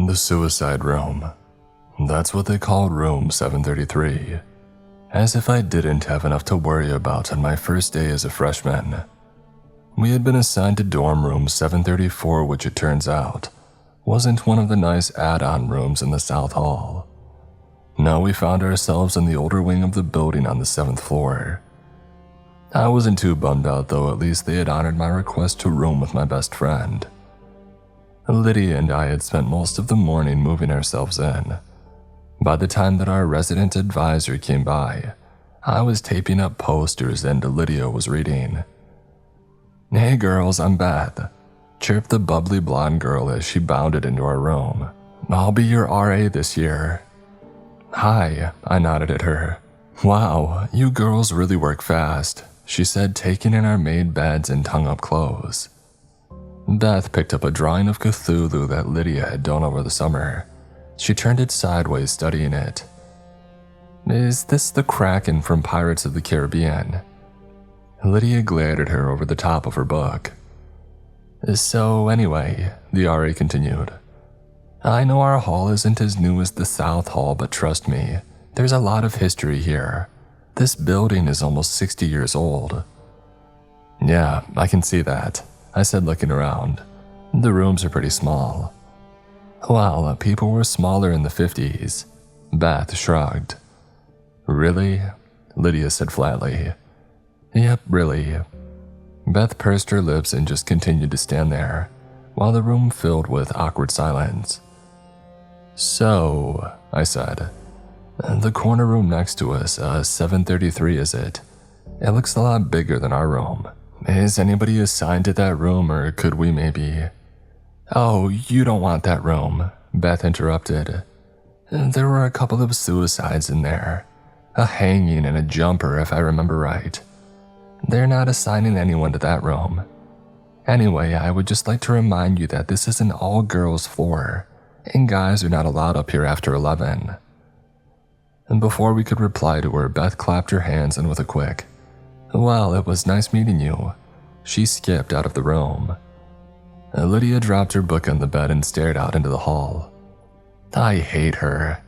The suicide room. That's what they called room 733. As if I didn't have enough to worry about on my first day as a freshman. We had been assigned to dorm room 734, which it turns out wasn't one of the nice add-on rooms in the South Hall. No, we found ourselves in the older wing of the building on the 7th floor. I wasn't too bummed out though, at least they had honored my request to room with my best friend. Lydia and I had spent most of the morning moving ourselves in. By the time that our resident advisor came by, I was taping up posters and Lydia was reading. "Hey girls, I'm Beth," chirped the bubbly blonde girl as she bounded into our room. "I'll be your RA this year." "Hi," I nodded at her. "Wow, you girls really work fast," she said, taking in our made beds and hung up clothes. Beth picked up a drawing of Cthulhu that Lydia had done over the summer. She turned it sideways, studying it. "Is this the Kraken from Pirates of the Caribbean?" Lydia glared at her over the top of her book. "So anyway," the RA continued, "I know our hall isn't as new as the South Hall, but trust me, there's a lot of history here. This building is almost 60 years old." "Yeah, I can see that," I said, looking around. "The rooms are pretty small." "Well, people were smaller in the 50s. Beth shrugged. "Really?" Lydia said flatly. "Yep, really." Beth pursed her lips and just continued to stand there, while the room filled with awkward silence. "So," I said, "the corner room next to us, 733 is it? It looks a lot bigger than our room. Is anybody assigned to that room, or could we maybe—" "Oh, you don't want that room," Beth interrupted. "There were a couple of suicides in there. A hanging and a jumper, if I remember right. They're not assigning anyone to that room. Anyway, I would just like to remind you that this is an all-girls floor, and guys are not allowed up here after 11. And before we could reply to her, Beth clapped her hands and with a quick, "Well, it was nice meeting you," she skipped out of the room. Lydia dropped her book on the bed and stared out into the hall. I hate her.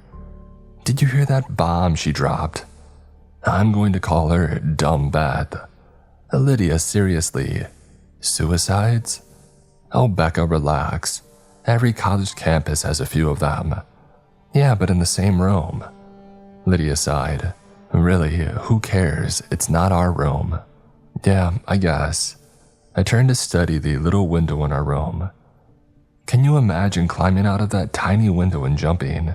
Did you hear that bomb she dropped? I'm going to call her Dumb Beth. Lydia, seriously. Suicides? Oh, Becca, relax. Every college campus has a few of them. Yeah, but in the same room. Lydia sighed. Really, who cares? It's not our room. Yeah, I guess. I turned to study the little window in our room. Can you imagine climbing out of that tiny window and jumping?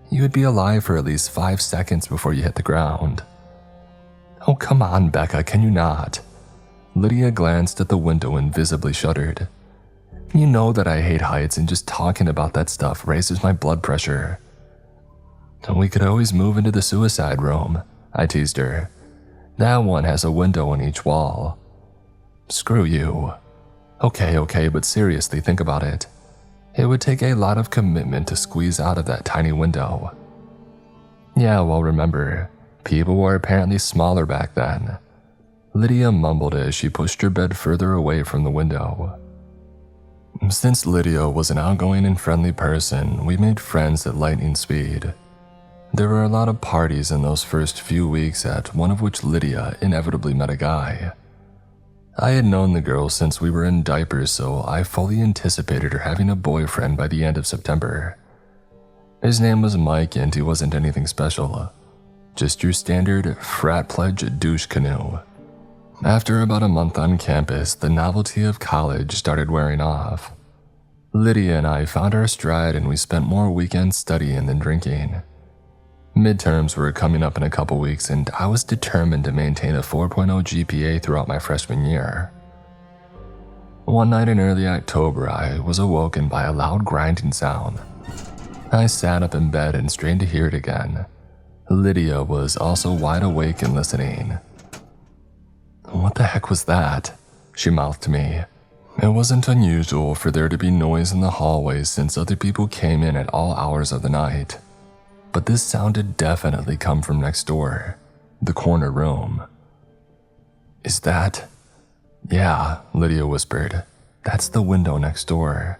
You would be alive for at least 5 seconds before you hit the ground. Oh, come on, Becca, can you not? Lydia glanced at the window and visibly shuddered. You know that I hate heights, and just talking about that stuff raises my blood pressure. We could always move into the suicide room, I teased her. That one has a window on each wall. Screw you. Okay, but seriously, think about it. It would take a lot of commitment to squeeze out of that tiny window. Yeah, well, remember, people were apparently smaller back then. Lydia mumbled as she pushed her bed further away from the window. Since Lydia was an outgoing and friendly person, we made friends at lightning speed. There were a lot of parties in those first few weeks, at one of which Lydia inevitably met a guy. I had known the girl since we were in diapers, so I fully anticipated her having a boyfriend by the end of September. His name was Mike, and he wasn't anything special. Just your standard frat pledge douche canoe. After about a month on campus, the novelty of college started wearing off. Lydia and I found our stride, and we spent more weekends studying than drinking. Midterms were coming up in a couple weeks, and I was determined to maintain a 4.0 GPA throughout my freshman year. One night in early October, I was awoken by a loud grinding sound. I sat up in bed and strained to hear it again. Lydia was also wide awake and listening. What the heck was that? She mouthed to me. It wasn't unusual for there to be noise in the hallways since other people came in at all hours of the night. But this sound had definitely come from next door, the corner room. Is that? Yeah, Lydia whispered. That's the window next door.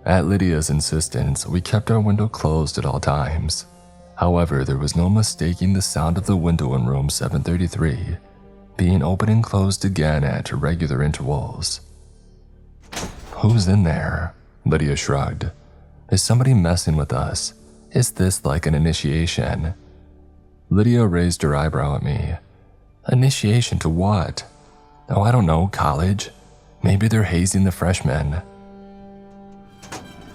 At Lydia's insistence, we kept our window closed at all times. However, there was no mistaking the sound of the window in room 733 being opened and closed again at regular intervals. "Who's in there?" Lydia shrugged. "Is somebody messing with us? Is this like an initiation?" Lydia raised her eyebrow at me. "Initiation to what?" "Oh, I don't know, college. Maybe they're hazing the freshmen."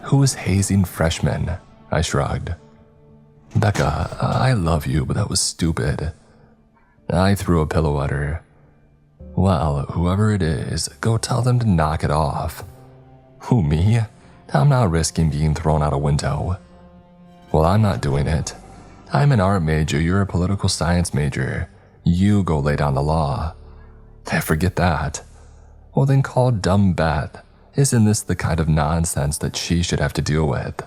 "Who is hazing freshmen?" I shrugged. "Becca, I love you, but that was stupid." I threw a pillow at her. "Well, whoever it is, go tell them to knock it off." "Who, me? I'm not risking being thrown out a window." "Well, I'm not doing it. I'm an art major, you're a political science major. You go lay down the law." "Forget that." "Well, then call dumb Beth. Isn't this the kind of nonsense that she should have to deal with?"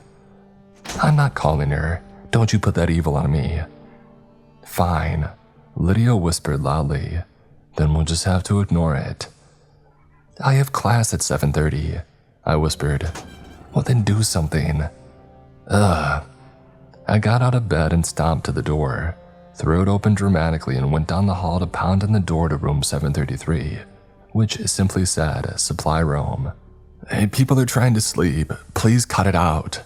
"I'm not calling her. Don't you put that evil on me." "Fine," Lydia whispered loudly. "Then we'll just have to ignore it." "I have class at 7:30, I whispered. "Well, then do something." Ugh. I got out of bed and stomped to the door, threw it open dramatically, and went down the hall to pound on the door to room 733, which simply said, "Supply room." "Hey, people are trying to sleep. Please cut it out,"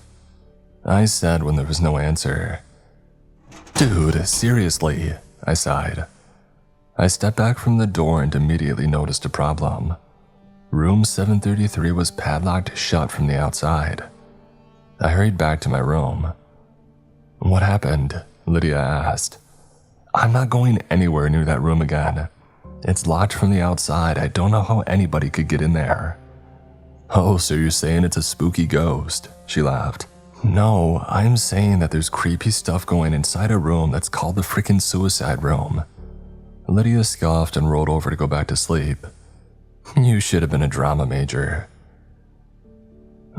I said when there was no answer. "Dude, seriously," I sighed. I stepped back from the door and immediately noticed a problem. Room 733 was padlocked shut from the outside. I hurried back to my room. "What happened?" Lydia asked. "I'm not going anywhere near that room again. It's locked from the outside. I don't know how anybody could get in there." "Oh, so you're saying it's a spooky ghost?" She laughed. "No, I'm saying that there's creepy stuff going inside a room that's called the frickin' suicide room." Lydia scoffed and rolled over to go back to sleep. "You should have been a drama major."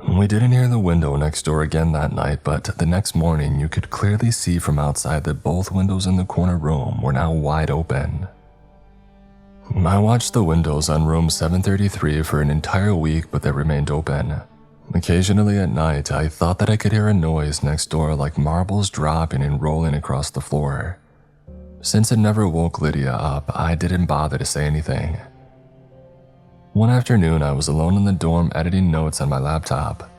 We didn't hear the window next door again that night, but the next morning you could clearly see from outside that both windows in the corner room were now wide open. I watched the windows on room 733 for an entire week, but they remained open. Occasionally at night, I thought that I could hear a noise next door like marbles dropping and rolling across the floor. Since it never woke Lydia up, I didn't bother to say anything. One afternoon, I was alone in the dorm editing notes on my laptop.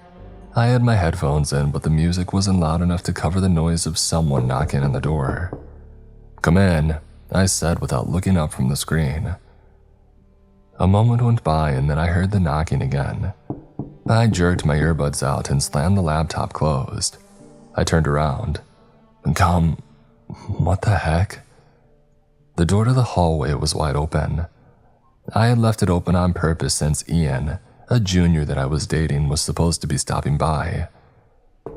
I had my headphones in, but the music wasn't loud enough to cover the noise of someone knocking on the door. "Come in," I said without looking up from the screen. A moment went by and then I heard the knocking again. I jerked my earbuds out and slammed the laptop closed. I turned around. "Come, what the heck?" The door to the hallway was wide open. I had left it open on purpose since Ian, a junior that I was dating, was supposed to be stopping by.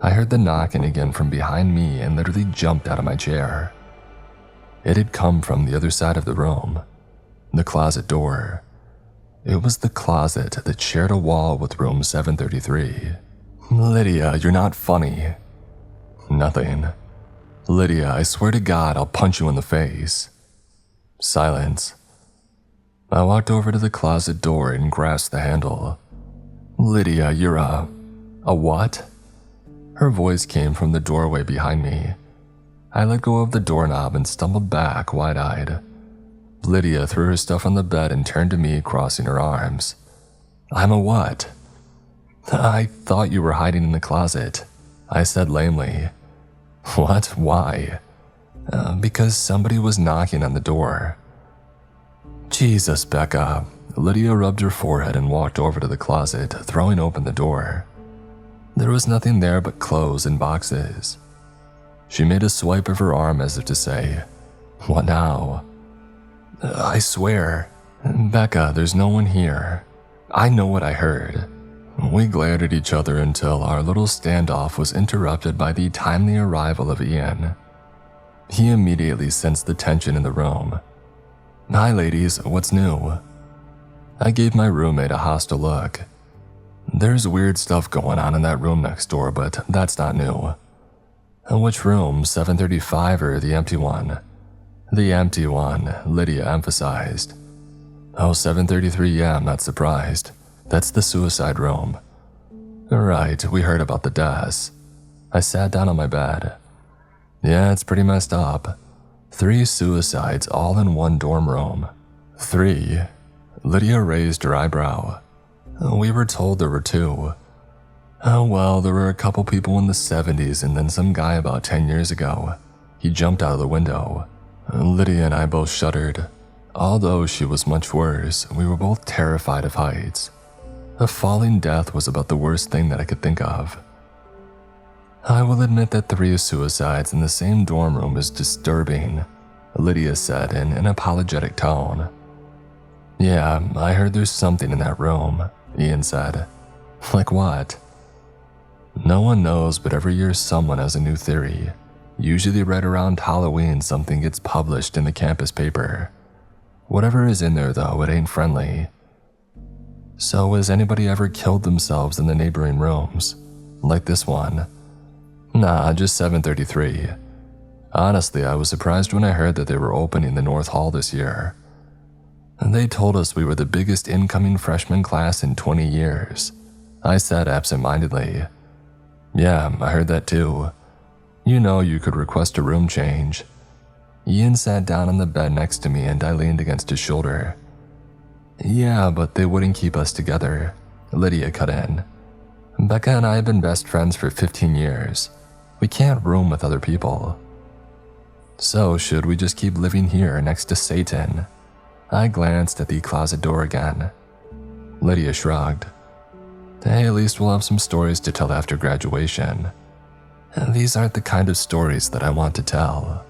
I heard the knocking again from behind me and literally jumped out of my chair. It had come from the other side of the room, the closet door. It was the closet that shared a wall with room 733. "Lydia, you're not funny." "Nothing." "Lydia, I swear to God, I'll punch you in the face." Silence. I walked over to the closet door and grasped the handle. "Lydia, you're a what?" Her voice came from the doorway behind me. I let go of the doorknob and stumbled back, wide-eyed. Lydia threw her stuff on the bed and turned to me, crossing her arms. "I'm a what?" "I thought you were hiding in the closet," I said lamely. "What? Why?" Because somebody was knocking on the door." "Jesus, Becca." Lydia rubbed her forehead and walked over to the closet, throwing open the door. There was nothing there but clothes and boxes. She made a swipe of her arm as if to say, "What now?" "I swear." "Becca, there's no one here. I know what I heard." We glared at each other until our little standoff was interrupted by the timely arrival of Ian. He immediately sensed the tension in the room. "Hi ladies, what's new?" I gave my roommate a hostile look. "There's weird stuff going on in that room next door, but that's not new." "Which room, 735 or the empty one?" "The empty one," Lydia emphasized. "Oh, 733, yeah, I'm not surprised. That's the suicide room." Right, we heard about the deaths. I sat down on my bed. Yeah, it's pretty messed up. 3 suicides all in one dorm room. 3? Lydia raised her eyebrow. We were told there were 2. Oh well, there were a couple people in the 70s and then some guy about 10 years ago. He jumped out of the window. Lydia and I both shuddered. Although she was much worse, we were both terrified of heights. A falling death was about the worst thing that I could think of. I will admit that 3 suicides in the same dorm room is disturbing, Lydia said in an apologetic tone. Yeah, I heard there's something in that room, Ian said. Like what? No one knows, but every year someone has a new theory. Usually right around Halloween something gets published in the campus paper. Whatever is in there though, it ain't friendly. So has anybody ever killed themselves in the neighboring rooms? Like this one? Nah, just 733. Honestly, I was surprised when I heard that they were opening the North Hall this year. And they told us we were the biggest incoming freshman class in 20 years. I said absent-mindedly. Yeah, I heard that too. You know you could request a room change. Ian sat down on the bed next to me and I leaned against his shoulder. Yeah, but they wouldn't keep us together, Lydia cut in. Becca and I have been best friends for 15 years. We can't room with other people. So should we just keep living here next to Satan? I glanced at the closet door again. Lydia shrugged. Hey, at least we'll have some stories to tell after graduation. And these aren't the kind of stories that I want to tell.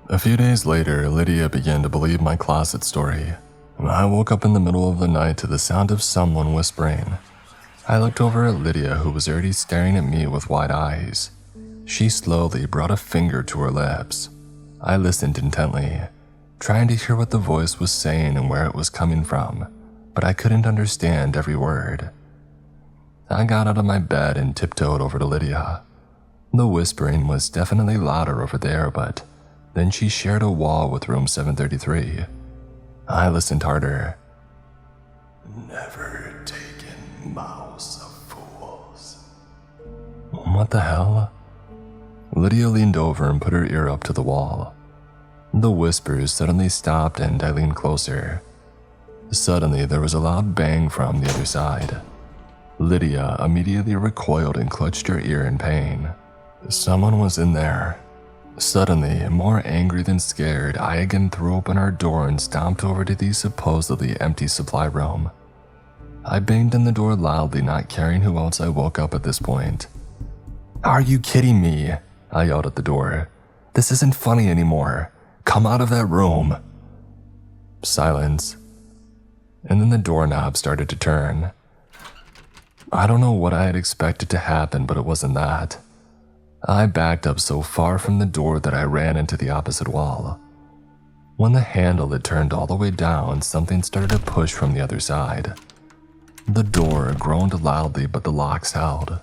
A few days later, Lydia began to believe my closet story. I woke up in the middle of the night to the sound of someone whispering. I looked over at Lydia, who was already staring at me with wide eyes. She slowly brought a finger to her lips. I listened intently, trying to hear what the voice was saying and where it was coming from, but I couldn't understand every word. I got out of my bed and tiptoed over to Lydia. The whispering was definitely louder over there, but then she shared a wall with room 733. I listened harder. Never taken mouse of fools. What the hell? Lydia leaned over and put her ear up to the wall. The whispers suddenly stopped and I leaned closer. Suddenly, there was a loud bang from the other side. Lydia immediately recoiled and clutched her ear in pain. Someone was in there. Suddenly, more angry than scared, I again threw open our door and stomped over to the supposedly empty supply room. I banged on the door loudly, not caring who else I woke up at this point. Are you kidding me? I yelled at the door. This isn't funny anymore. Come out of that room. Silence. And then the doorknob started to turn. I don't know what I had expected to happen, but it wasn't that. I backed up so far from the door that I ran into the opposite wall. When the handle had turned all the way down, something started to push from the other side. The door groaned loudly, but the locks held.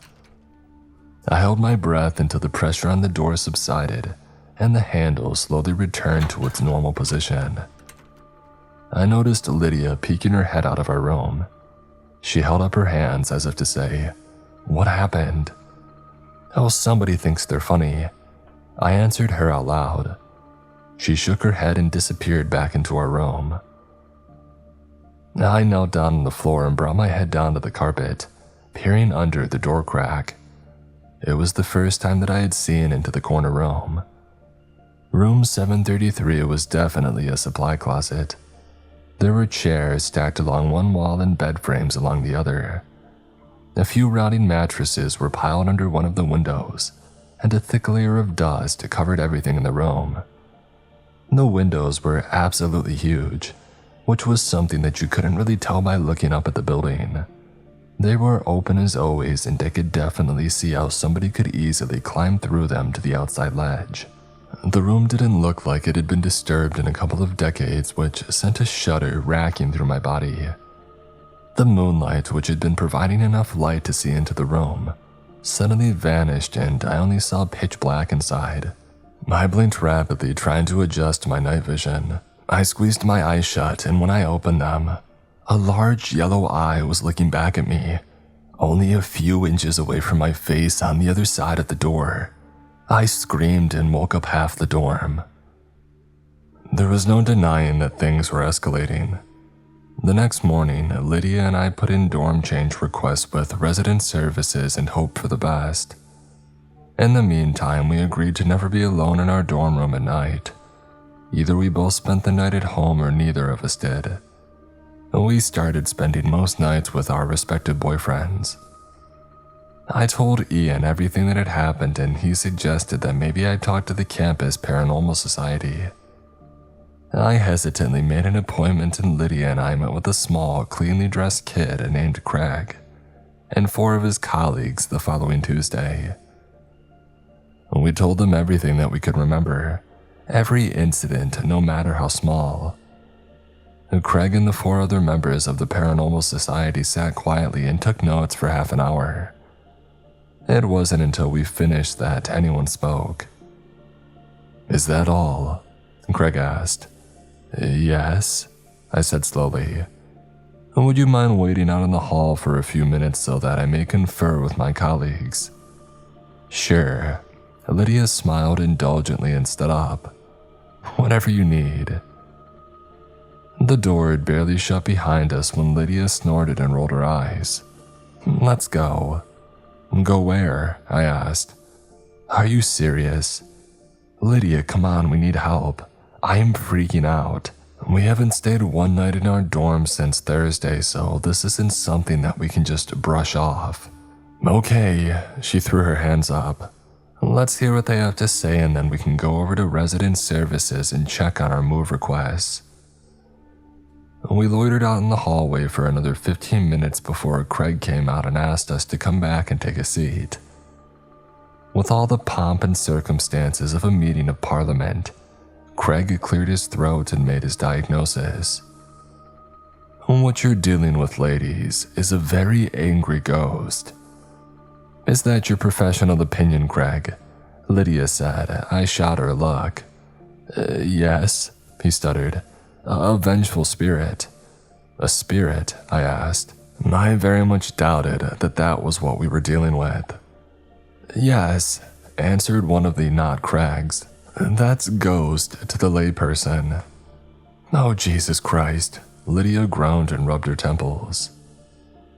I held my breath until the pressure on the door subsided and the handle slowly returned to its normal position. I noticed Lydia peeking her head out of our room. She held up her hands as if to say, "What happened?" "Oh, somebody thinks they're funny." I answered her out loud. She shook her head and disappeared back into our room. I knelt down on the floor and brought my head down to the carpet, peering under the door crack. It was the first time that I had seen into the corner room. Room 733 was definitely a supply closet. There were chairs stacked along one wall and bed frames along the other. A few rotting mattresses were piled under one of the windows, and a thick layer of dust covered everything in the room. The windows were absolutely huge, which was something that you couldn't really tell by looking up at the building. They were open as always, and I could definitely see how somebody could easily climb through them to the outside ledge. The room didn't look like it had been disturbed in a couple of decades, which sent a shudder racking through my body. The moonlight, which had been providing enough light to see into the room, suddenly vanished and I only saw pitch black inside. I blinked rapidly, trying to adjust my night vision. I squeezed my eyes shut, and when I opened them, a large yellow eye was looking back at me, only a few inches away from my face on the other side of the door. I screamed and woke up half the dorm. There was no denying that things were escalating. The next morning, Lydia and I put in dorm change requests with resident services and hoped for the best. In the meantime, we agreed to never be alone in our dorm room at night. Either we both spent the night at home or neither of us did. We started spending most nights with our respective boyfriends. I told Ian everything that had happened, and he suggested that maybe I talk to the campus paranormal society. I hesitantly made an appointment, and Lydia and I met with a small, cleanly dressed kid named Craig, and 4 of his colleagues the following Tuesday. We told them everything that we could remember, every incident, no matter how small. Craig and the 4 other members of the paranormal society sat quietly and took notes for half an hour. It wasn't until we finished that anyone spoke. "Is that all?" Craig asked. "Yes," I said slowly. "Would you mind waiting out in the hall for a few minutes so that I may confer with my colleagues?" "Sure." Lydia smiled indulgently and stood up. "Whatever you need." The door had barely shut behind us when Lydia snorted and rolled her eyes. "Let's go." "Go where?" I asked. "Are you serious?" "Lydia, come on, we need help. I am freaking out. We haven't stayed one night in our dorm since Thursday, so this isn't something that we can just brush off." "Okay," she threw her hands up. "Let's hear what they have to say, and then we can go over to resident services and check on our move requests." We loitered out in the hallway for another 15 minutes before Craig came out and asked us to come back and take a seat. With all the pomp and circumstances of a meeting of parliament, Craig cleared his throat and made his diagnosis. "What you're dealing with, ladies, is a very angry ghost." "Is that your professional opinion, Craig?" Lydia said. I shot her a look. Yes," he stuttered. "A vengeful spirit." "A spirit?" I asked. I very much doubted that that was what we were dealing with. "Yes," answered one of the not Craigs. "That's ghost to the layperson." "Oh, Jesus Christ," Lydia groaned and rubbed her temples.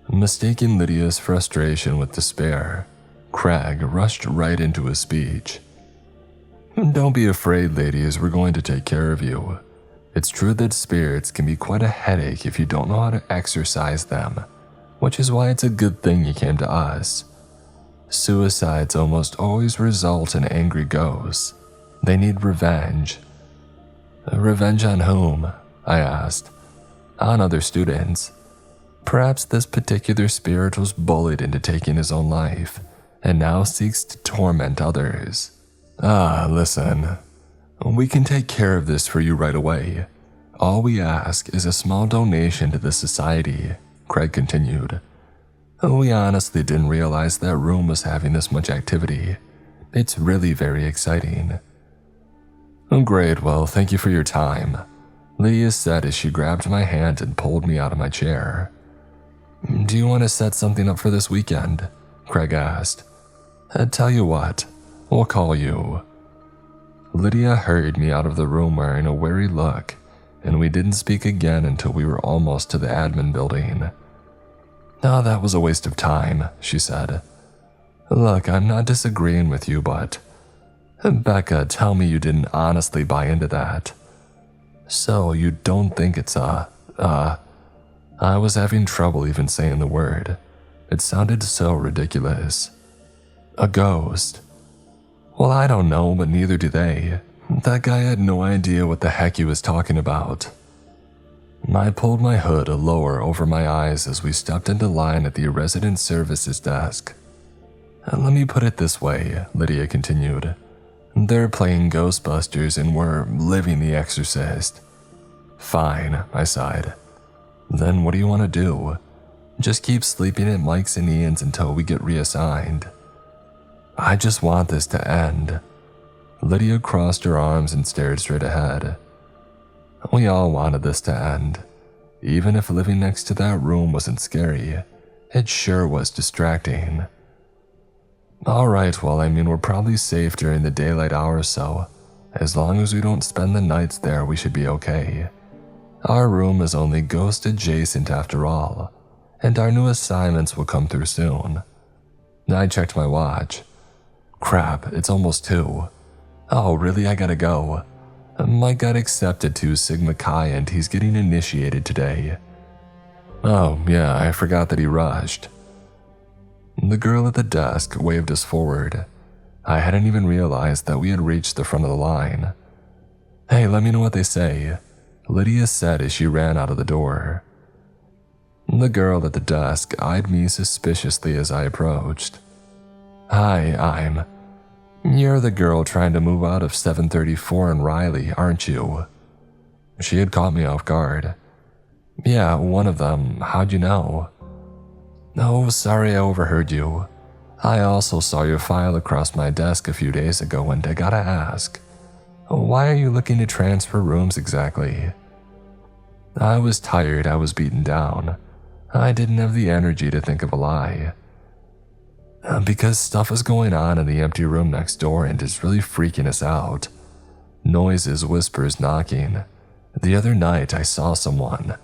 Mistaking Lydia's frustration with despair, Craig rushed right into his speech. "Don't be afraid, ladies, we're going to take care of you. It's true that spirits can be quite a headache if you don't know how to exorcise them, which is why it's a good thing you came to us. Suicides almost always result in angry ghosts. They need revenge." "Revenge on whom?" I asked. "On other students. Perhaps this particular spirit was bullied into taking his own life, and now seeks to torment others." Listen. We can take care of this for you right away. All we ask is a small donation to the society," Craig continued. "We honestly didn't realize that room was having this much activity. It's really very exciting." "Great, well, thank you for your time," Lydia said as she grabbed my hand and pulled me out of my chair. "Do you want to set something up for this weekend?" Craig asked. "Tell you what, we'll call you." Lydia hurried me out of the room wearing a wary look, and we didn't speak again until we were almost to the admin building. That was a waste of time," she said. "Look, I'm not disagreeing with you, but Becca, tell me you didn't honestly buy into that. So you don't think it's I was having trouble even saying the word. It sounded so ridiculous. A ghost. Well, I don't know, but neither do they. That guy had no idea what the heck he was talking about." I pulled my hood lower over my eyes as we stepped into line at the resident services desk. "Let me put it this way," Lydia continued. "They're playing Ghostbusters and we're living The Exorcist." "Fine," I sighed. "Then what do you want to do? Just keep sleeping at Mike's and Ian's until we get reassigned." "I just want this to end." Lydia crossed her arms and stared straight ahead. We all wanted this to end. Even if living next to that room wasn't scary, It sure was distracting. Alright, well, I mean, we're probably safe during the daylight hours, so as long as we don't spend the nights there, we should be okay. Our room is only ghost adjacent after all, and our new assignments will come through soon. I checked my watch. Crap, it's almost 2. Oh, really? I gotta go. Mike got accepted to Sigma Chi and he's getting initiated today. Oh, yeah, I forgot that he rushed. The girl at the desk waved us forward. I hadn't even realized that we had reached the front of the line. Hey, let me know what they say, Lydia said as she ran out of the door. The girl at the desk eyed me suspiciously as I approached. Hi, You're the girl trying to move out of 734 and Riley, aren't you? She had caught me off guard. Yeah, one of them. How'd you know? Oh, sorry I overheard you. I also saw your file across my desk a few days ago and I gotta ask, why are you looking to transfer rooms exactly? I was tired, I was beaten down. I didn't have the energy to think of a lie. Because stuff is going on in the empty room next door and it's really freaking us out. Noises, whispers, knocking. The other night I saw someone.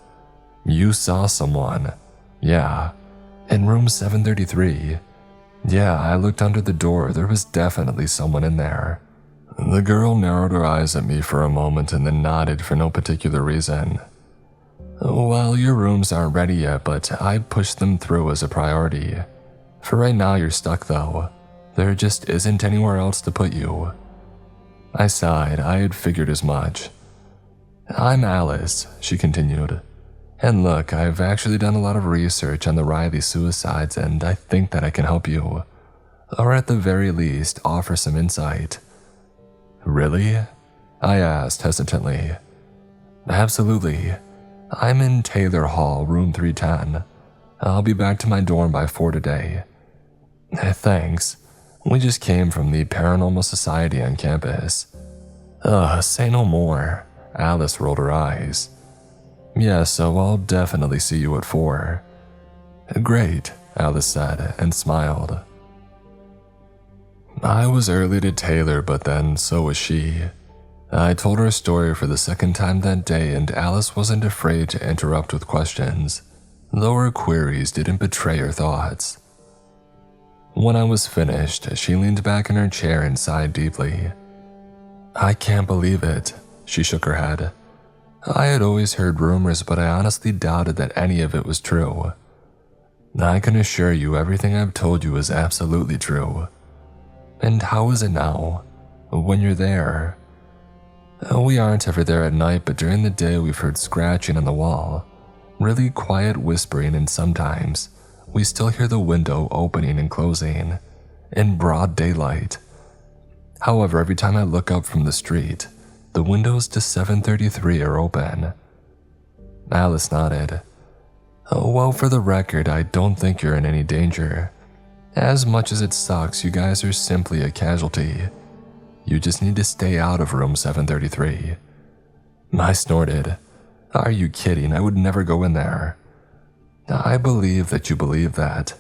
You saw someone. Yeah. In room 733. Yeah, I looked under the door. There was definitely someone in there. The girl narrowed her eyes at me for a moment and then nodded for no particular reason. Well, your rooms aren't ready yet, but I pushed them through as a priority. For right now, you're stuck though. There just isn't anywhere else to put you. I sighed. I had figured as much. I'm Alice, she continued. And look, I've actually done a lot of research on the Riley suicides and I think that I can help you. Or at the very least, offer some insight. Really? I asked hesitantly. Absolutely. I'm in Taylor Hall, room 310. I'll be back to my dorm by 4 today. Thanks. We just came from the Paranormal Society on campus. Say no more. Alice rolled her eyes. Yeah, so I'll definitely see you at 4. Great, Alice said and smiled. I was early to Taylor, but then so was she. I told her a story for the second time that day and Alice wasn't afraid to interrupt with questions, though her queries didn't betray her thoughts. When I was finished, she leaned back in her chair and sighed deeply. I can't believe it, she shook her head. I had always heard rumors, but I honestly doubted that any of it was true. I can assure you everything I've told you is absolutely true. And how is it now, when you're there? We aren't ever there at night, but during the day we've heard scratching on the wall, really quiet whispering, and sometimes we still hear the window opening and closing in broad daylight. However, every time I look up from the street, the windows to 733 are open. Alice nodded. Well, for the record, I don't think you're in any danger. As much as it sucks, you guys are simply a casualty. You just need to stay out of room 733. I snorted. Are you kidding? I would never go in there. I believe that you believe that.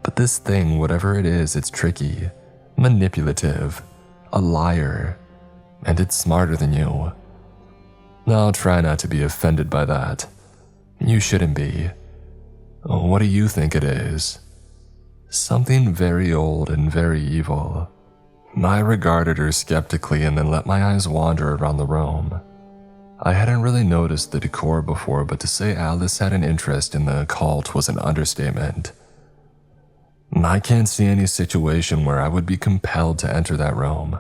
But this thing, whatever it is, it's tricky, manipulative, a liar, and it's smarter than you. I'll try not to be offended by that. You shouldn't be. What do you think it is? Something very old and very evil. I regarded her skeptically and then let my eyes wander around the room. I hadn't really noticed the decor before, but to say Alice had an interest in the occult was an understatement. I can't see any situation where I would be compelled to enter that room.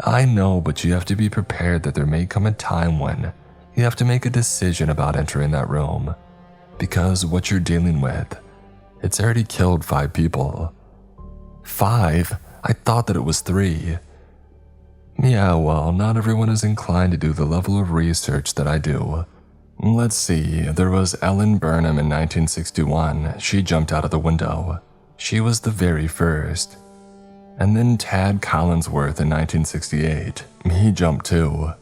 I know, but you have to be prepared that there may come a time when you have to make a decision about entering that room, because what you're dealing with, it's already killed 5 people. 5? I thought that it was 3. Yeah, well, not everyone is inclined to do the level of research that I do. Let's see, there was Ellen Burnham in 1961. She jumped out of the window. She was the very first. And then Tad Collinsworth in 1968. He jumped too.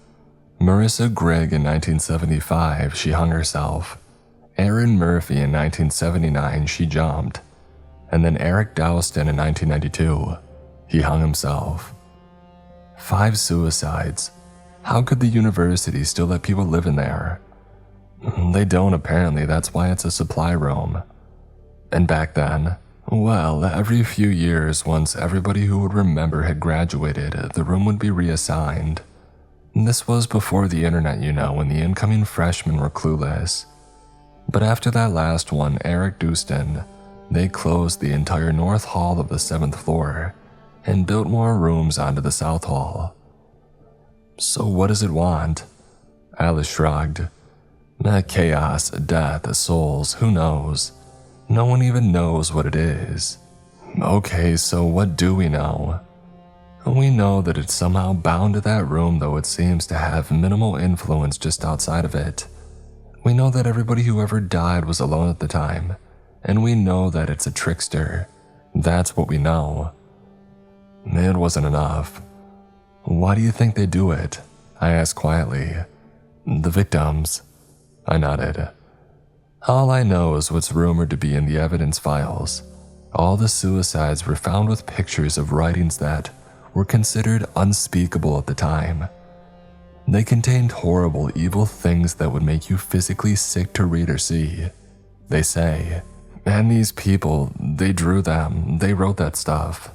Marissa Gregg in 1975, she hung herself. Erin Murphy in 1979, she jumped. And then Eric Dowston in 1992, he hung himself. 5 suicides. How could the university still let people live in there? They don't apparently, that's why it's a supply room. And back then, well, every few years, once everybody who would remember had graduated, the room would be reassigned. This was before the internet, when the incoming freshmen were clueless. But after that last one, Eric Dowston, they closed the entire north hall of the 7th floor and built more rooms onto the south hall. So what does it want? Alice shrugged. Chaos, death, souls, who knows? No one even knows what it is. Okay, so what do we know? We know that it's somehow bound to that room, though it seems to have minimal influence just outside of it. We know that everybody who ever died was alone at the time, and we know that it's a trickster. That's what we know. It wasn't enough. Why do you think they do it? I asked quietly. The victims. I nodded. All I know is what's rumored to be in the evidence files. All the suicides were found with pictures of writings that were considered unspeakable at the time. They contained horrible, evil things that would make you physically sick to read or see. They say. And these people, they drew them, they wrote that stuff.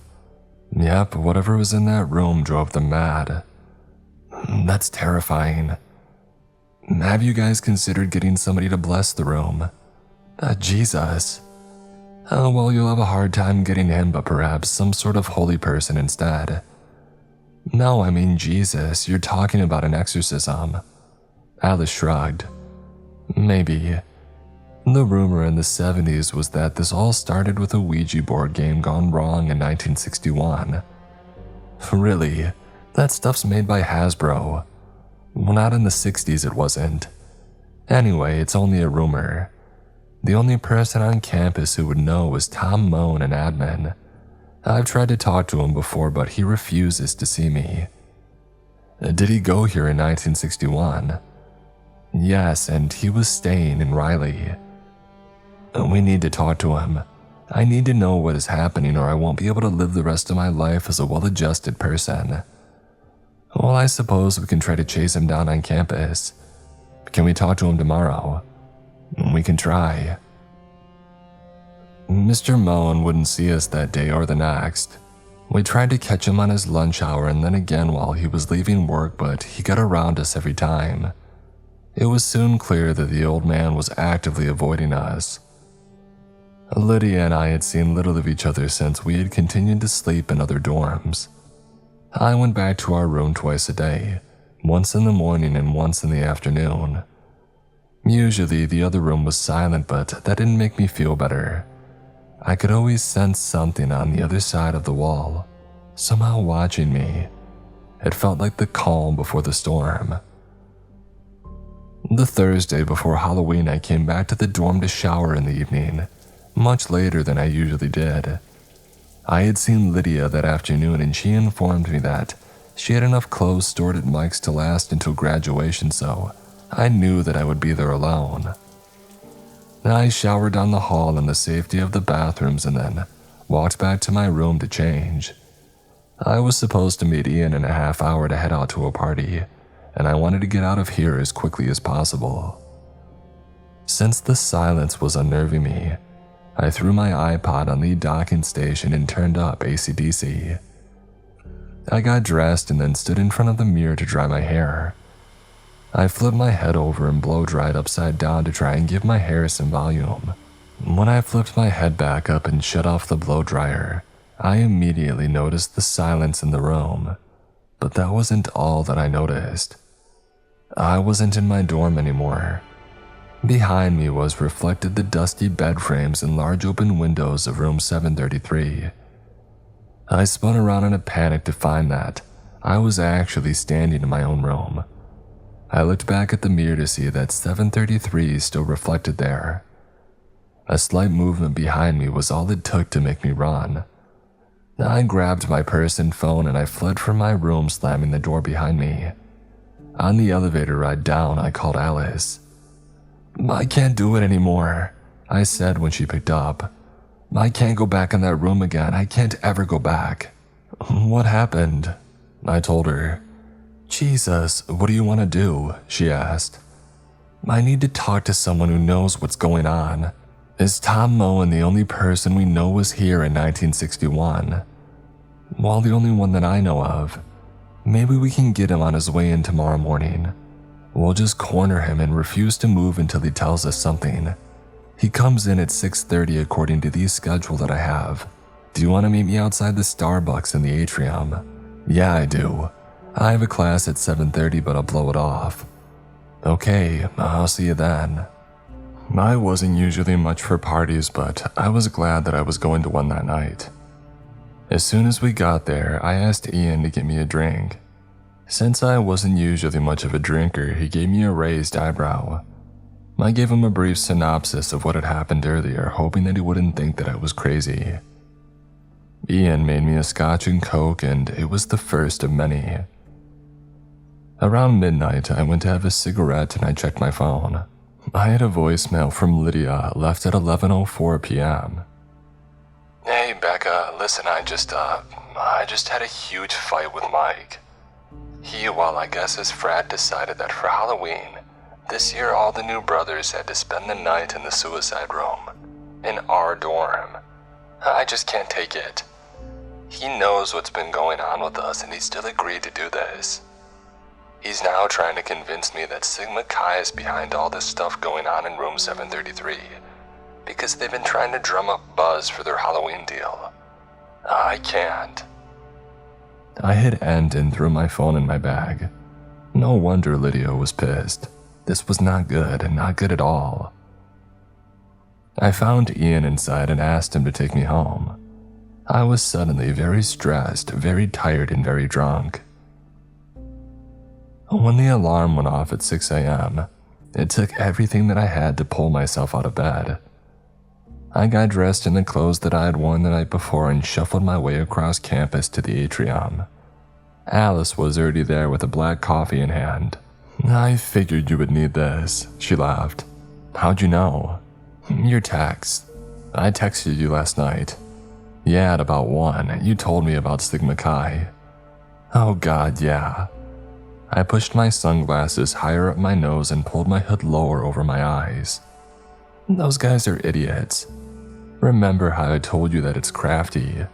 Yep, whatever was in that room drove them mad. That's terrifying. Have you guys considered getting somebody to bless the room? Jesus. Oh, well, you'll have a hard time getting him, but perhaps some sort of holy person instead. No, I mean Jesus, you're talking about an exorcism. Alice shrugged. Maybe. The rumor in the 70s was that this all started with a Ouija board game gone wrong in 1961. Really? That stuff's made by Hasbro. Well, not in the 60s it wasn't. Anyway, it's only a rumor. The only person on campus who would know was Tom Moan, an admin. I've tried to talk to him before, but he refuses to see me. Did he go here in 1961? Yes, and he was staying in Riley. We need to talk to him. I need to know what is happening, or I won't be able to live the rest of my life as a well-adjusted person. Well, I suppose we can try to chase him down on campus. Can we talk to him tomorrow? We can try. Mr. Moen wouldn't see us that day or the next. We tried to catch him on his lunch hour and then again while he was leaving work, but he got around us every time. It was soon clear that the old man was actively avoiding us. Lydia and I had seen little of each other since we had continued to sleep in other dorms. I went back to our room twice a day, once in the morning and once in the afternoon. Usually the other room was silent, but that didn't make me feel better. I could always sense something on the other side of the wall, somehow watching me. It felt like the calm before the storm. The Thursday before Halloween, I came back to the dorm to shower in the evening, much later than I usually did. I had seen Lydia that afternoon and she informed me that she had enough clothes stored at Mike's to last until graduation, so I knew that I would be there alone. I showered down the hall in the safety of the bathrooms and then walked back to my room to change. I was supposed to meet Ian in a half hour to head out to a party, and I wanted to get out of here as quickly as possible. Since the silence was unnerving me, I threw my iPod on the docking station and turned up AC/DC. I got dressed and then stood in front of the mirror to dry my hair. I flipped my head over and blow-dried upside down to try and give my hair some volume. When I flipped my head back up and shut off the blow-dryer, I immediately noticed the silence in the room. But that wasn't all that I noticed. I wasn't in my dorm anymore. Behind me was reflected the dusty bed frames and large open windows of room 733. I spun around in a panic to find that I was actually standing in my own room. I looked back at the mirror to see that 733 still reflected there. A slight movement behind me was all it took to make me run. I grabbed my purse and phone and I fled from my room, slamming the door behind me. On the elevator ride down, I called Alice. I can't do it anymore, I said when she picked up. I can't go back in that room again. I can't ever go back. What happened? I told her. Jesus, what do you want to do? She asked. I need to talk to someone who knows what's going on. Is Tom Moen the only person we know was here in 1961? Well, the only one that I know of. Maybe we can get him on his way in tomorrow morning. We'll just corner him and refuse to move until he tells us something. He comes in at 6:30 according to the schedule that I have. Do you want to meet me outside the Starbucks in the atrium? Yeah, I do. I have a class at 7:30, but I'll blow it off. Okay, I'll see you then. I wasn't usually much for parties, but I was glad that I was going to one that night. As soon as we got there, I asked Ian to get me a drink. Since I wasn't usually much of a drinker, he gave me a raised eyebrow. I gave him a brief synopsis of what had happened earlier, hoping that he wouldn't think that I was crazy. Ian made me a scotch and coke, and it was the first of many. Around midnight, I went to have a cigarette and I checked my phone. I had a voicemail from Lydia left at 11:04 p.m. Hey, Becca, listen, I just had a huge fight with Mike. I guess his frat decided that for Halloween, this year all the new brothers had to spend the night in the suicide room, in our dorm. I just can't take it. He knows what's been going on with us and he still agreed to do this. He's now trying to convince me that Sigma Chi is behind all this stuff going on in room 733, because they've been trying to drum up buzz for their Halloween deal. I can't. I hit end and threw my phone in my bag. No wonder Lydia was pissed. This was not good, not good at all. I found Ian inside and asked him to take me home. I was suddenly very stressed, very tired, and very drunk. When the alarm went off at 6 a.m., it took everything that I had to pull myself out of bed. I got dressed in the clothes that I had worn the night before and shuffled my way across campus to the atrium. Alice was already there with a black coffee in hand. I figured you would need this, she laughed. How'd you know? Your text. I texted you last night. Yeah, at about 1, you told me about Sigma Chi. Oh God, yeah. I pushed my sunglasses higher up my nose and pulled my hood lower over my eyes. Those guys are idiots. Remember how I told you that it's crafty?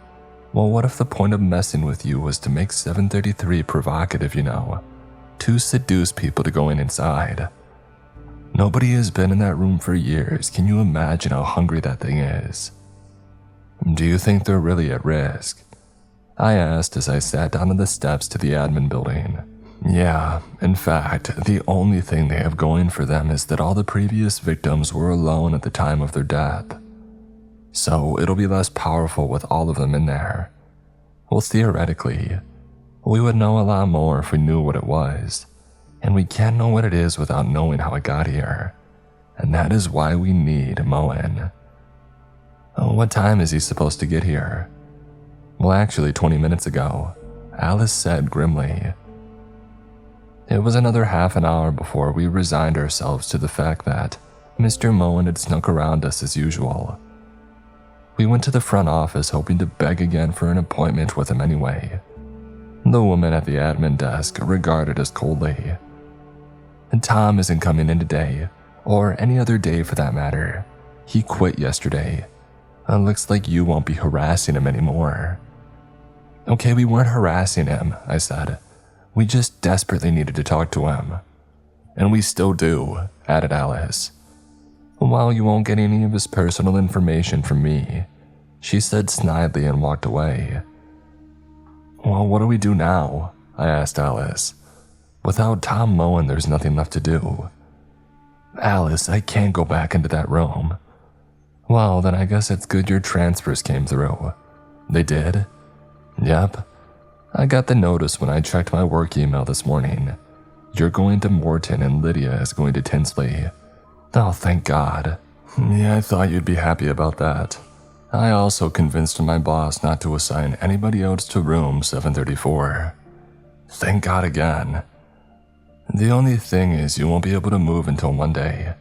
Well, what if the point of messing with you was to make 733 provocative, you know? To seduce people to going inside. Nobody has been in that room for years. Can you imagine how hungry that thing is? Do you think they're really at risk? I asked as I sat down on the steps to the admin building. Yeah, in fact, the only thing they have going for them is that all the previous victims were alone at the time of their death. So it'll be less powerful with all of them in there. Well, theoretically, we would know a lot more if we knew what it was, and we can't know what it is without knowing how it got here, and that is why we need Moen. What time is he supposed to get here? Well, actually 20 minutes ago, Alice said grimly. It was another half an hour before we resigned ourselves to the fact that Mr. Moen had snuck around us as usual. We went to the front office hoping to beg again for an appointment with him anyway. The woman at the admin desk regarded us coldly. Tom isn't coming in today, or any other day for that matter. He quit yesterday. Looks like you won't be harassing him anymore. Okay, we weren't harassing him, I said. We just desperately needed to talk to him. And we still do, added Alice. Well, you won't get any of his personal information from me, she said snidely and walked away. Well, what do we do now? I asked Alice. Without Tom Moen, there's nothing left to do. Alice, I can't go back into that room. Well, then I guess it's good your transfers came through. They did? Yep. I got the notice when I checked my work email this morning. You're going to Morton and Lydia is going to Tinsley. Oh, thank God. Yeah, I thought you'd be happy about that. I also convinced my boss not to assign anybody else to room 734. Thank God again. The only thing is you won't be able to move until Monday.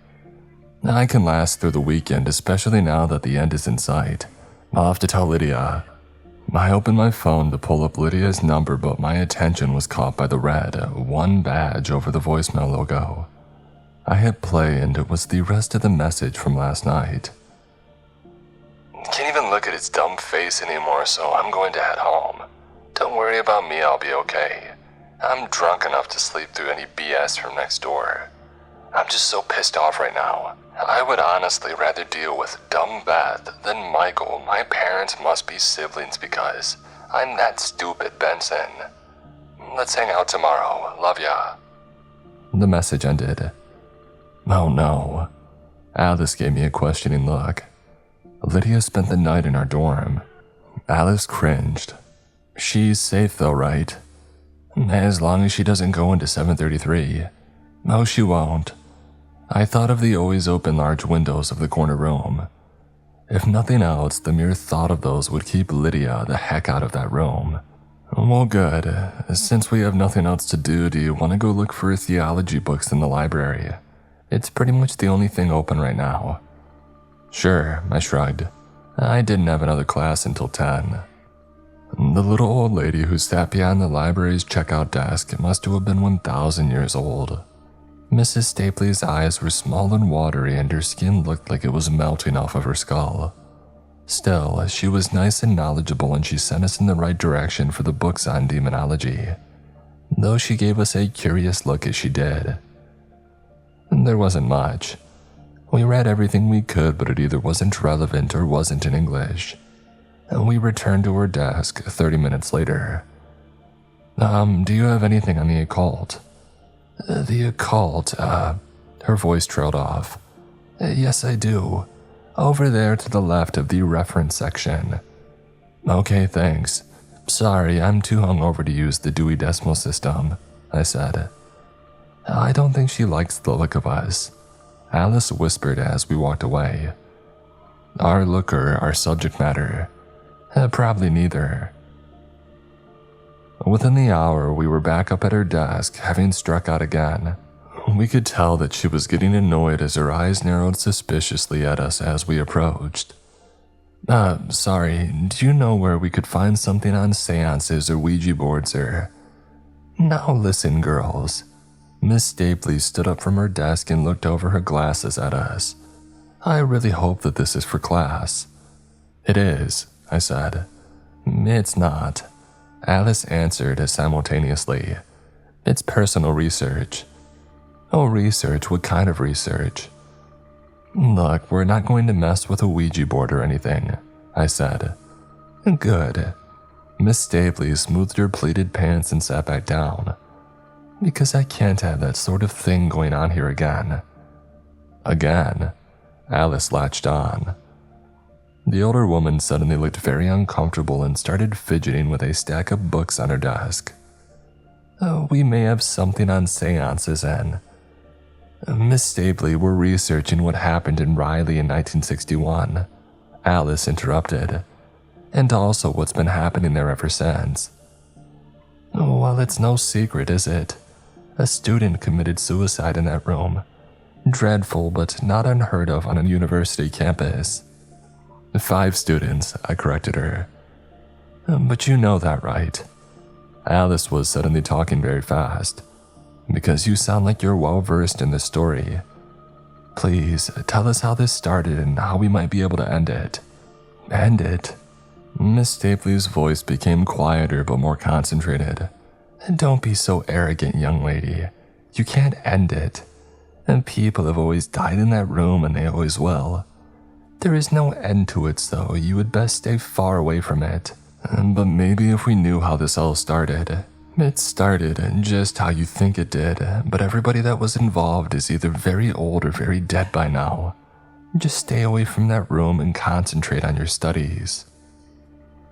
I can last through the weekend, especially now that the end is in sight. I'll have to tell Lydia. I opened my phone to pull up Lydia's number, but my attention was caught by the red 1 badge over the voicemail logo. I hit play and it was the rest of the message from last night. Can't even look at its dumb face anymore, so I'm going to head home. Don't worry about me, I'll be okay. I'm drunk enough to sleep through any BS from next door. I'm just so pissed off right now. I would honestly rather deal with dumb Beth than Michael. My parents must be siblings because I'm that stupid, Benson. Let's hang out tomorrow. Love ya. The message ended. Oh no. Alice gave me a questioning look. Lydia spent the night in our dorm. Alice cringed. She's safe though, right? As long as she doesn't go into 733. No, she won't. I thought of the always open large windows of the corner room. If nothing else, the mere thought of those would keep Lydia the heck out of that room. Well, good. Since we have nothing else to do you want to go look for theology books in the library? It's pretty much the only thing open right now. Sure, I shrugged. I didn't have another class until 10. The little old lady who sat behind the library's checkout desk must have been 1,000 years old. Mrs. Stapley's eyes were small and watery and her skin looked like it was melting off of her skull. Still, she was nice and knowledgeable and she sent us in the right direction for the books on demonology, though she gave us a curious look as she did. There wasn't much. We read everything we could, but it either wasn't relevant or wasn't in English. We returned to her desk 30 minutes later. Do you have anything on the occult? The occult, her voice trailed off. Yes, I do. Over there to the left of the reference section. Okay, thanks. Sorry, I'm too hungover to use the Dewey Decimal System, I said. I don't think she likes the look of us, Alice whispered as we walked away. Our look or our subject matter? Probably neither. Within the hour, we were back up at her desk, having struck out again. We could tell that she was getting annoyed as her eyes narrowed suspiciously at us as we approached. Sorry, do you know where we could find something on seances or Ouija boards or... Now listen, girls. Miss Stapley stood up from her desk and looked over her glasses at us. I really hope that this is for class. It is, I said. It's not. Alice answered simultaneously. It's personal research. Oh, research? What kind of research? Look, we're not going to mess with a Ouija board or anything, I said. Good. Miss Stapley smoothed her pleated pants and sat back down. Because I can't have that sort of thing going on here again. Again? Alice latched on. The older woman suddenly looked very uncomfortable and started fidgeting with a stack of books on her desk. We may have something on seances and... Miss Stapley, we're researching what happened in Riley in 1961. Alice interrupted. And also what's been happening there ever since. Well, it's no secret, is it? A student committed suicide in that room. Dreadful, but not unheard of on a university campus. 5 students, I corrected her. But you know that, right? Alice was suddenly talking very fast. Because you sound like you're well versed in this story. Please, tell us how this started and how we might be able to end it. End it? Miss Stapley's voice became quieter but more concentrated. Don't be so arrogant, young lady. You can't end it. And people have always died in that room and they always will. There is no end to it, so you would best stay far away from it. But maybe if we knew how this all started. It started just how you think it did, but everybody that was involved is either very old or very dead by now. Just stay away from that room and concentrate on your studies.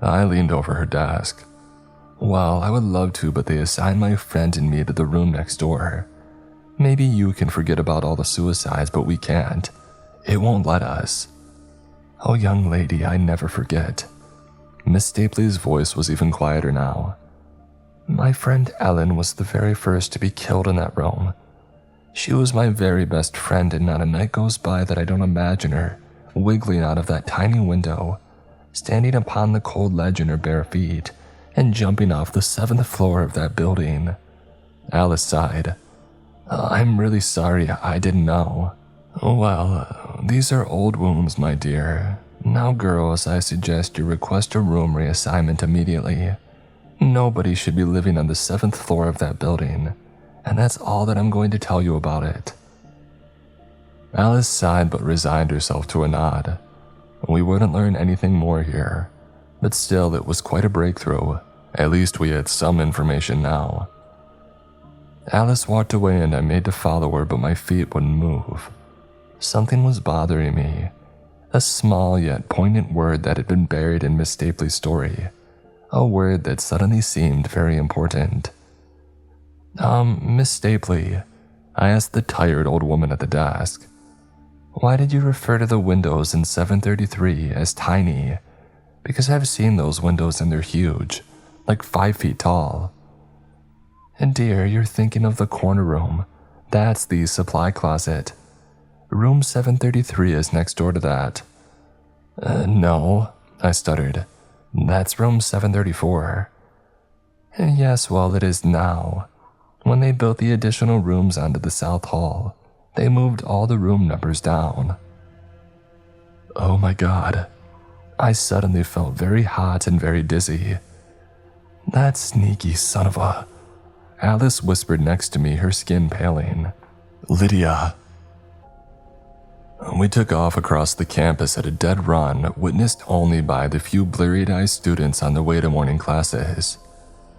I leaned over her desk. Well, I would love to, but they assigned my friend and me to the room next door. Maybe you can forget about all the suicides, but we can't. It won't let us. Oh, young lady, I never forget. Miss Stapley's voice was even quieter now. My friend Ellen was the very first to be killed in that room. She was my very best friend, and not a night goes by that I don't imagine her wiggling out of that tiny window, standing upon the cold ledge in her bare feet, and jumping off the 7th floor of that building. Alice sighed. I'm really sorry, I didn't know. Well, these are old wounds, my dear. Now, girls, I suggest you request a room reassignment immediately. Nobody should be living on the 7th floor of that building, and that's all that I'm going to tell you about it. Alice sighed but resigned herself to a nod. We wouldn't learn anything more here, but still it was quite a breakthrough. At least we had some information now. Alice walked away and I made to follow her, but my feet wouldn't move. Something was bothering me. A small yet poignant word that had been buried in Miss Stapley's story. A word that suddenly seemed very important. Miss Stapley, I asked the tired old woman at the desk. Why did you refer to the windows in 733 as tiny? Because I've seen those windows and they're huge, like 5 feet tall. And dear, you're thinking of the corner room. That's the supply closet. Room 733 is next door to that. No, I stuttered. That's room 734. Yes, well, it is now. When they built the additional rooms onto the South Hall, they moved all the room numbers down. Oh my God. I suddenly felt very hot and very dizzy. That sneaky son of a... Alice whispered next to me, her skin paling. Lydia. We took off across the campus at a dead run, witnessed only by the few bleary-eyed students on their way to morning classes.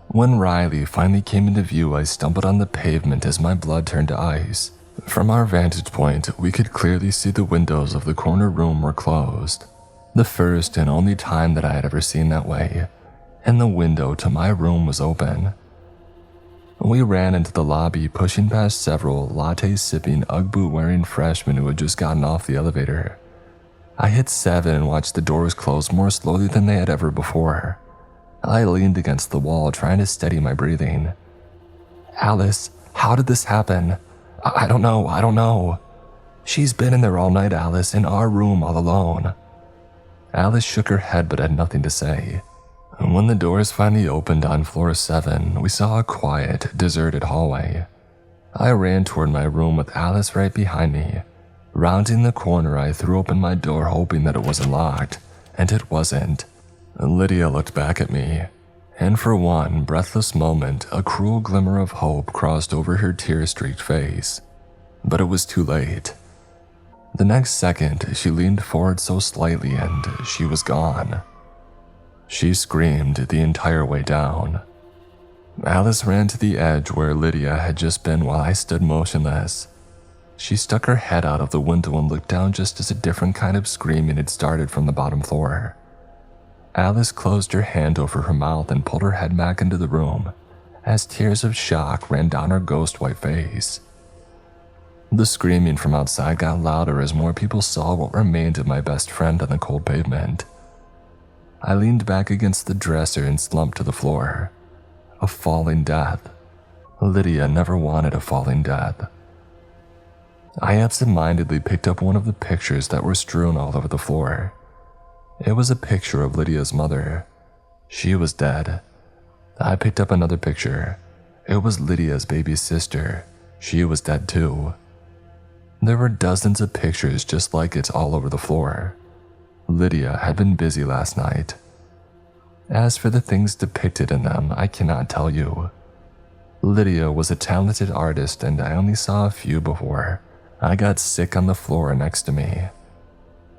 When Riley finally came into view, I stumbled on the pavement as my blood turned to ice. From our vantage point, we could clearly see the windows of the corner room were closed. The first and only time that I had ever seen that way, and the window to my room was open. We ran into the lobby, pushing past several latte-sipping, Ugg boot-wearing freshmen who had just gotten off the elevator. I hit 7 and watched the doors close more slowly than they had ever before. I leaned against the wall, trying to steady my breathing. Alice, how did this happen? I don't know. She's been in there all night, Alice, in our room all alone. Alice shook her head but had nothing to say. When the doors finally opened on floor 7, we saw a quiet, deserted hallway. I ran toward my room with Alice right behind me. Rounding the corner, I threw open my door hoping that it wasn't locked, and it wasn't. Lydia looked back at me, and for one breathless moment, a cruel glimmer of hope crossed over her tear-streaked face. But it was too late. The next second, she leaned forward so slightly and she was gone. She screamed the entire way down. Alice ran to the edge where Lydia had just been while I stood motionless. She stuck her head out of the window and looked down just as a different kind of screaming had started from the bottom floor. Alice closed her hand over her mouth and pulled her head back into the room as tears of shock ran down her ghost white face. The screaming from outside got louder as more people saw what remained of my best friend on the cold pavement. I leaned back against the dresser and slumped to the floor. A falling death. Lydia never wanted a falling death. I absentmindedly picked up one of the pictures that were strewn all over the floor. It was a picture of Lydia's mother. She was dead. I picked up another picture. It was Lydia's baby sister. She was dead too. There were dozens of pictures just like it all over the floor. Lydia had been busy last night. As for the things depicted in them, I cannot tell you. Lydia was a talented artist and I only saw a few before I got sick on the floor next to me.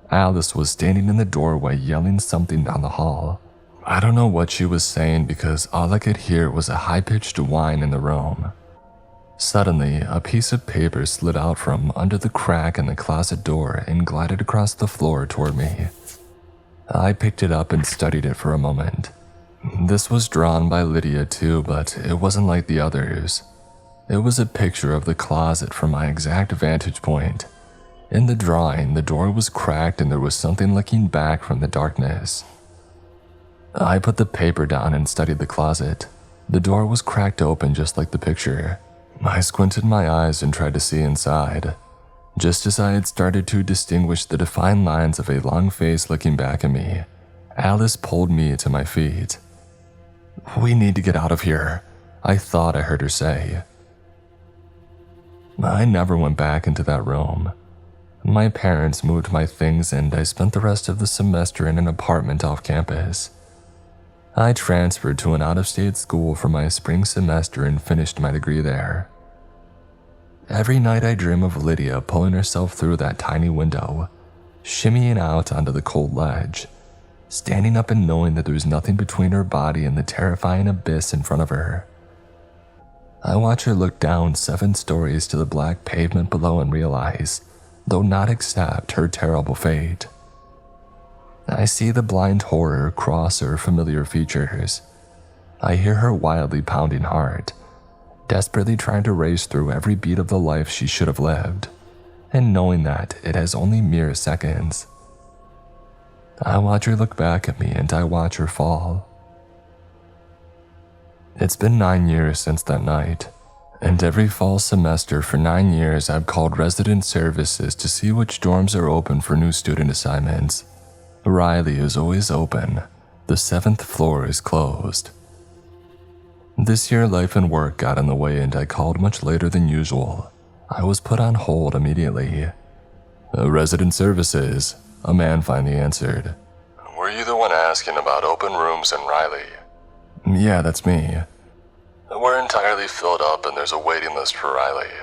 Alice was standing in the doorway yelling something down the hall. I don't know what she was saying because all I could hear was a high-pitched whine in the room. Suddenly, a piece of paper slid out from under the crack in the closet door and glided across the floor toward me. I picked it up and studied it for a moment. This was drawn by Lydia too, but it wasn't like the others. It was a picture of the closet from my exact vantage point. In the drawing, the door was cracked and there was something looking back from the darkness. I put the paper down and studied the closet. The door was cracked open just like the picture. I squinted my eyes and tried to see inside. Just as I had started to distinguish the defined lines of a long face looking back at me, Alice pulled me to my feet. "We need to get out of here," I thought I heard her say. I never went back into that room. My parents moved my things and I spent the rest of the semester in an apartment off campus. I transferred to an out-of-state school for my spring semester and finished my degree there. Every night I dream of Lydia pulling herself through that tiny window, shimmying out onto the cold ledge, standing up and knowing that there was nothing between her body and the terrifying abyss in front of her. I watch her look down 7 stories to the black pavement below and realize, though not accept, her terrible fate. I see the blind horror cross her familiar features. I hear her wildly pounding heart, desperately trying to race through every beat of the life she should have lived, and knowing that it has only mere seconds. I watch her look back at me and I watch her fall. It's been 9 years since that night, and every fall semester for 9 years I've called resident services to see which dorms are open for new student assignments. Riley is always open. The 7th floor is closed. This year life and work got in the way and I called much later than usual. I was put on hold immediately. "Resident services," a man finally answered. "Were you the one asking about open rooms in Riley?" "Yeah, that's me." "We're entirely filled up and there's a waiting list for Riley.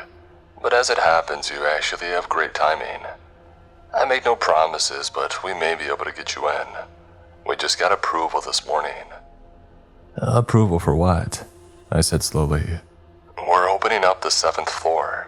But as it happens, you actually have great timing. I make no promises, but we may be able to get you in. We just got approval this morning." "Approval for what?" I said slowly. "We're opening up the 7th floor.